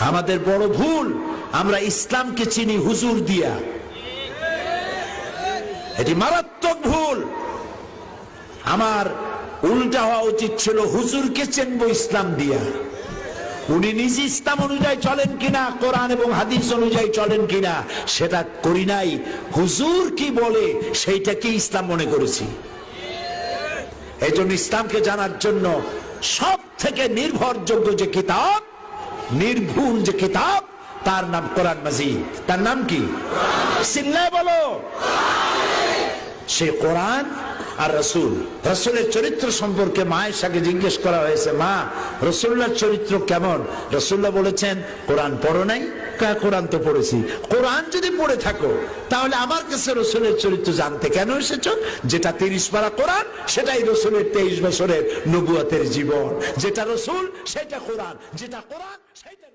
আমাদের বড় ভুল, আমরা ইসলামকে চিনি হুজুর দিয়া। এটি মারাত্মক ভুল। আমার উল্টা হওয়া উচিত ছিল, হুজুরকে চিনবো ইসলাম দিয়া। উনি নিজে ইসলাম অনুযায়ী চলেন কিনা, কোরআন এবং হাদিস অনুযায়ী চলেন কিনা সেটা করি নাই, হুজুর কি বলে সেইটাকে ইসলাম মনে করেছি। এই জন্য ইসলামকে জানার জন্য সব থেকে নির্ভরযোগ্য যে কিতাব, নির্ভুল যে কিতাব, তার নাম কোরআন মাজিদ। তার নাম কি? চিল্লায় বলো। সে কোরআন আর রসুল, রসুলের চরিত্র সম্পর্কে মায়ের সাথে জিজ্ঞেস করা হয়েছে, মা রসুল্লাহর চরিত্র কেমন? রসুল্লাহ বলেছেন, কোরআন পড়ো নাই? কোরআন তো পড়েছি। কোরআন যদি পড়ে থাকো তাহলে আমার কাছে রসুলের চরিত্র জানতে কেন এসেছো? যেটা 30 পারা কোরআন সেটাই রসুলের 23 বছরের নবুয়তের জীবন। যেটা রসুল সেটা কোরআন, যেটা কোরআন সেটা